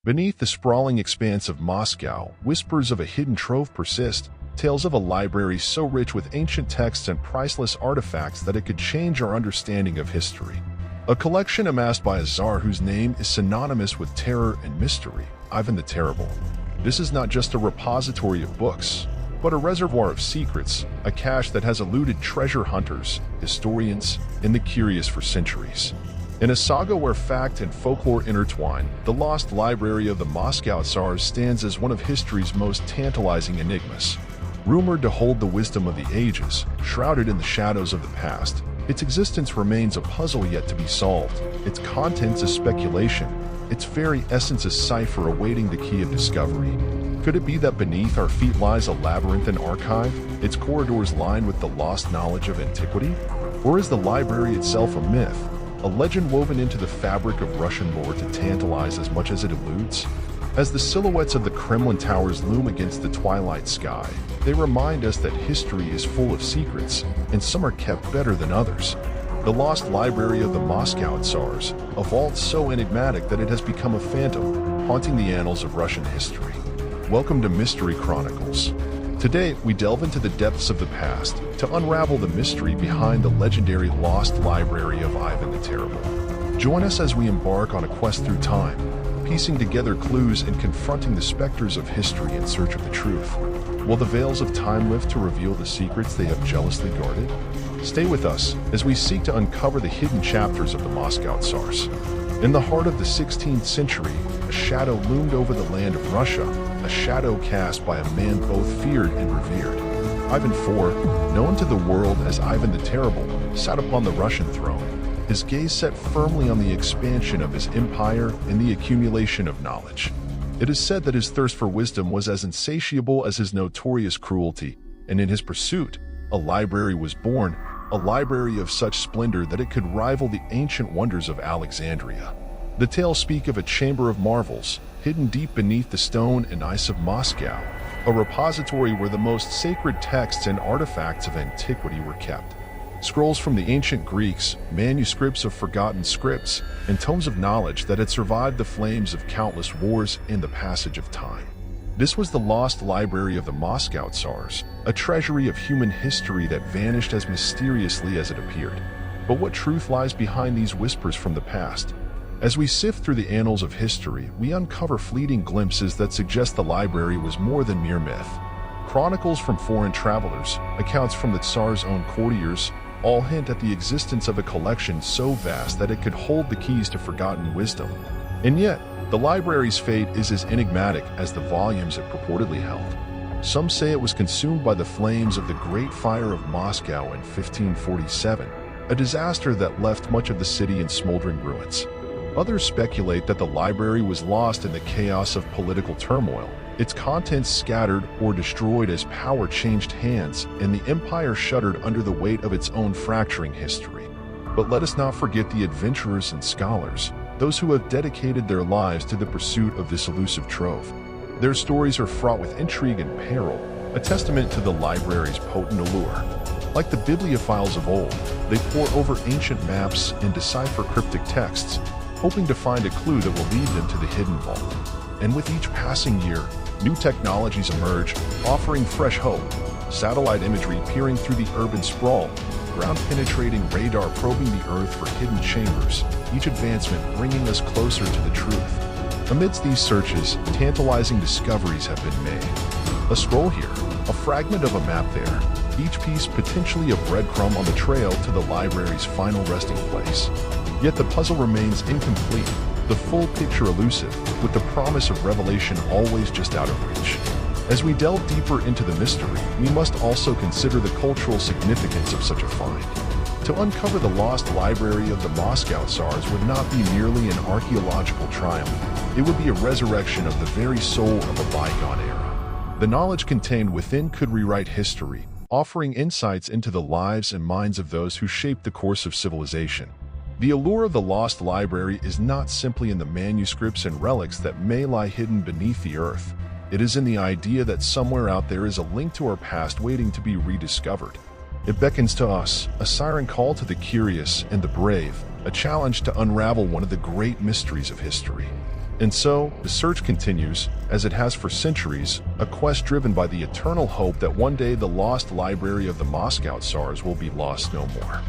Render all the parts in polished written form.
Beneath the sprawling expanse of Moscow, whispers of a hidden trove persist, tales of a library so rich with ancient texts and priceless artifacts that it could change our understanding of history. A collection amassed by a czar whose name is synonymous with terror and mystery, Ivan the Terrible. This is not just a repository of books, but a reservoir of secrets, a cache that has eluded treasure hunters, historians, and the curious for centuries. In a saga where fact and folklore intertwine, the lost library of the Moscow Tsars stands as one of history's most tantalizing enigmas. Rumored to hold the wisdom of the ages, shrouded in the shadows of the past, its existence remains a puzzle yet to be solved, its contents a speculation, its very essence a cipher awaiting the key of discovery. Could it be that beneath our feet lies a labyrinthine archive, its corridors lined with the lost knowledge of antiquity? Or is the library itself a myth, a legend woven into the fabric of Russian lore to tantalize as much as it eludes? As the silhouettes of the Kremlin towers loom against the twilight sky, they remind us that history is full of secrets, and some are kept better than others. The lost library of the Moscow Tsars, a vault so enigmatic that it has become a phantom, haunting the annals of Russian history. Welcome to Mystery Chronicles. Today, we delve into the depths of the past to unravel the mystery behind the legendary lost library of Ivan the Terrible. Join us as we embark on a quest through time, piecing together clues and confronting the specters of history in search of the truth. Will the veils of time lift to reveal the secrets they have jealously guarded? Stay with us as we seek to uncover the hidden chapters of the Moscow Tsars. In the heart of the 16th century, a shadow loomed over the land of Russia, a shadow cast by a man both feared and revered. Ivan IV, known to the world as Ivan the Terrible, sat upon the Russian throne, his gaze set firmly on the expansion of his empire and the accumulation of knowledge. It is said that his thirst for wisdom was as insatiable as his notorious cruelty, and in his pursuit, a library was born, a library of such splendor that it could rival the ancient wonders of Alexandria. The tales speak of a chamber of marvels, hidden deep beneath the stone and ice of Moscow, a repository where the most sacred texts and artifacts of antiquity were kept. Scrolls from the ancient Greeks, manuscripts of forgotten scripts, and tomes of knowledge that had survived the flames of countless wars and the passage of time. This was the lost library of the Moscow Tsars, a treasury of human history that vanished as mysteriously as it appeared. But what truth lies behind these whispers from the past? As we sift through the annals of history, we uncover fleeting glimpses that suggest the library was more than mere myth. Chronicles from foreign travelers, accounts from the Tsar's own courtiers, all hint at the existence of a collection so vast that it could hold the keys to forgotten wisdom. And yet, the library's fate is as enigmatic as the volumes it purportedly held. Some say it was consumed by the flames of the Great Fire of Moscow in 1547, a disaster that left much of the city in smoldering ruins. Others speculate that the library was lost in the chaos of political turmoil, its contents scattered or destroyed as power changed hands and the empire shuddered under the weight of its own fracturing history. But let us not forget the adventurers and scholars, those who have dedicated their lives to the pursuit of this elusive trove. Their stories are fraught with intrigue and peril, a testament to the library's potent allure. Like the bibliophiles of old, they pore over ancient maps and decipher cryptic texts, hoping to find a clue that will lead them to the hidden vault. And with each passing year, new technologies emerge, offering fresh hope. Satellite imagery peering through the urban sprawl, ground-penetrating radar probing the earth for hidden chambers, each advancement bringing us closer to the truth. Amidst these searches, tantalizing discoveries have been made. A scroll here, a fragment of a map there, each piece potentially a breadcrumb on the trail to the library's final resting place. Yet the puzzle remains incomplete, the full picture elusive, with the promise of revelation always just out of reach. As we delve deeper into the mystery, we must also consider the cultural significance of such a find. To uncover the lost library of the Moscow Tsars would not be merely an archaeological triumph, it would be a resurrection of the very soul of a bygone era. The knowledge contained within could rewrite history, offering insights into the lives and minds of those who shaped the course of civilization. The allure of the lost library is not simply in the manuscripts and relics that may lie hidden beneath the earth. It is in the idea that somewhere out there is a link to our past waiting to be rediscovered. It beckons to us, a siren call to the curious and the brave, a challenge to unravel one of the great mysteries of history. And so, the search continues, as it has for centuries, a quest driven by the eternal hope that one day the lost library of the Moscow Tsars will be lost no more.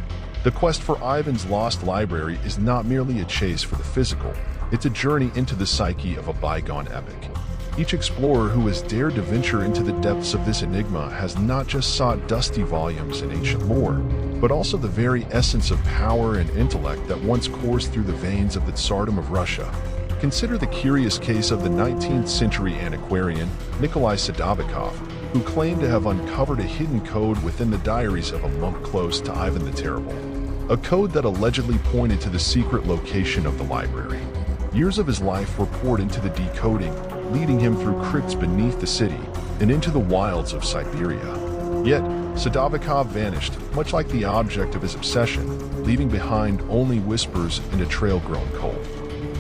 The quest for Ivan's lost library is not merely a chase for the physical, it's a journey into the psyche of a bygone epic. Each explorer who has dared to venture into the depths of this enigma has not just sought dusty volumes in ancient lore, but also the very essence of power and intellect that once coursed through the veins of the Tsardom of Russia. Consider the curious case of the 19th century antiquarian Nikolai Sadovnikov, who claimed to have uncovered a hidden code within the diaries of a monk close to Ivan the Terrible. A code that allegedly pointed to the secret location of the library. Years of his life were poured into the decoding, leading him through crypts beneath the city and into the wilds of Siberia. Yet, Sadovnikov vanished, much like the object of his obsession, leaving behind only whispers and a trail grown cold.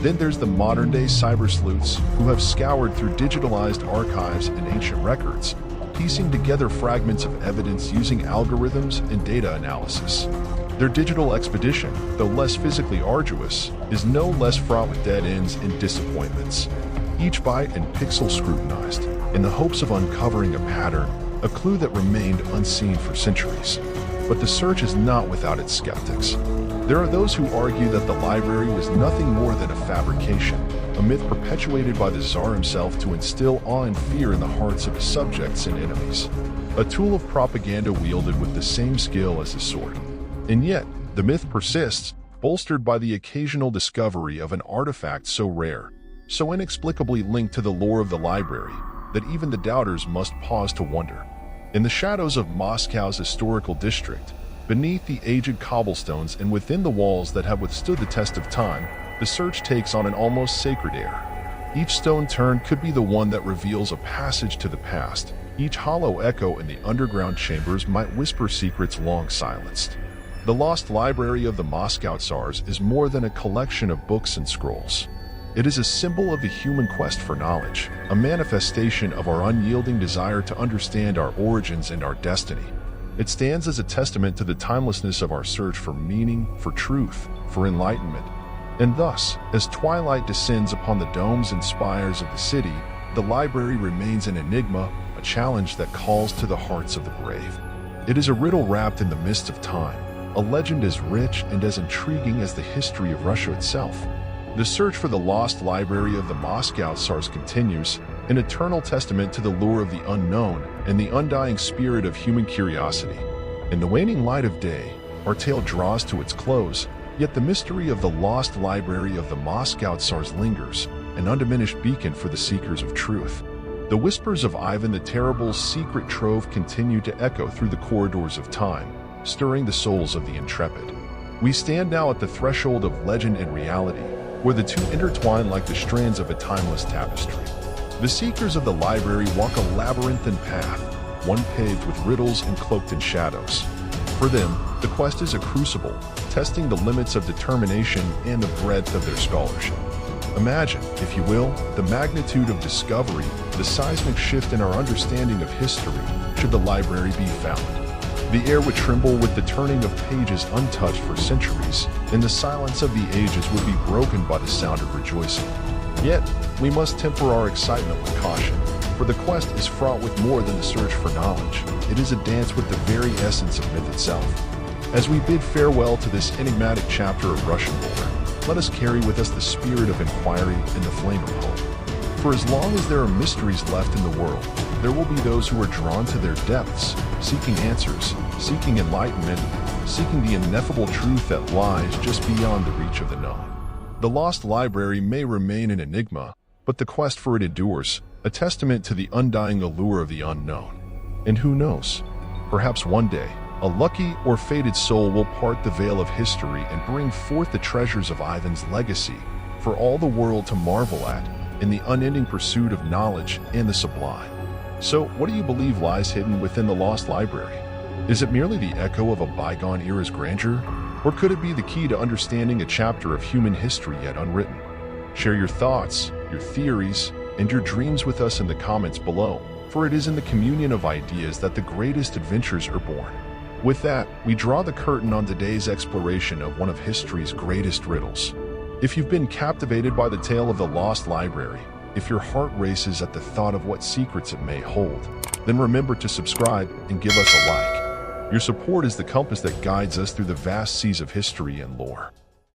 Then there's the modern-day cyber sleuths who have scoured through digitalized archives and ancient records, piecing together fragments of evidence using algorithms and data analysis. Their digital expedition, though less physically arduous, is no less fraught with dead ends and disappointments. Each byte and pixel scrutinized, in the hopes of uncovering a pattern, a clue that remained unseen for centuries. But the search is not without its skeptics. There are those who argue that the library was nothing more than a fabrication, a myth perpetuated by the Tsar himself to instill awe and fear in the hearts of his subjects and enemies. A tool of propaganda wielded with the same skill as a sword. And yet, the myth persists, bolstered by the occasional discovery of an artifact so rare, so inexplicably linked to the lore of the library, that even the doubters must pause to wonder. In the shadows of Moscow's historical district, beneath the aged cobblestones and within the walls that have withstood the test of time, the search takes on an almost sacred air. Each stone turned could be the one that reveals a passage to the past. Each hollow echo in the underground chambers might whisper secrets long silenced. The lost library of the Moscow Tsars is more than a collection of books and scrolls. It is a symbol of the human quest for knowledge, a manifestation of our unyielding desire to understand our origins and our destiny. It stands as a testament to the timelessness of our search for meaning, for truth, for enlightenment. And thus, as twilight descends upon the domes and spires of the city, the library remains an enigma, a challenge that calls to the hearts of the brave. It is a riddle wrapped in the mist of time, a legend as rich and as intriguing as the history of Russia itself. The search for the lost library of the Moscow Tsars continues, an eternal testament to the lure of the unknown and the undying spirit of human curiosity. In the waning light of day, our tale draws to its close, yet the mystery of the lost library of the Moscow Tsars lingers, an undiminished beacon for the seekers of truth. The whispers of Ivan the Terrible's secret trove continue to echo through the corridors of time, stirring the souls of the intrepid. We stand now at the threshold of legend and reality, where the two intertwine like the strands of a timeless tapestry. The seekers of the library walk a labyrinthine path, one paved with riddles and cloaked in shadows. For them, the quest is a crucible, testing the limits of determination and the breadth of their scholarship. Imagine, if you will, the magnitude of discovery, the seismic shift in our understanding of history, should the library be found. The air would tremble with the turning of pages untouched for centuries, and the silence of the ages would be broken by the sound of rejoicing. Yet, we must temper our excitement with caution, for the quest is fraught with more than the search for knowledge. It is a dance with the very essence of myth itself. As we bid farewell to this enigmatic chapter of Russian lore, let us carry with us the spirit of inquiry and the flame of hope. For as long as there are mysteries left in the world, there will be those who are drawn to their depths, seeking answers, seeking enlightenment, seeking the ineffable truth that lies just beyond the reach of the known. The lost library may remain an enigma, but the quest for it endures, a testament to the undying allure of the unknown. And who knows? Perhaps one day, a lucky or fated soul will part the veil of history and bring forth the treasures of Ivan's legacy for all the world to marvel at in the unending pursuit of knowledge and the sublime. So, what do you believe lies hidden within the lost library? Is it merely the echo of a bygone era's grandeur? Or could it be the key to understanding a chapter of human history yet unwritten? Share your thoughts, your theories, and your dreams with us in the comments below, for it is in the communion of ideas that the greatest adventures are born. With that, we draw the curtain on today's exploration of one of history's greatest riddles. If you've been captivated by the tale of the lost library, if your heart races at the thought of what secrets it may hold, then remember to subscribe and give us a like. Your support is the compass that guides us through the vast seas of history and lore.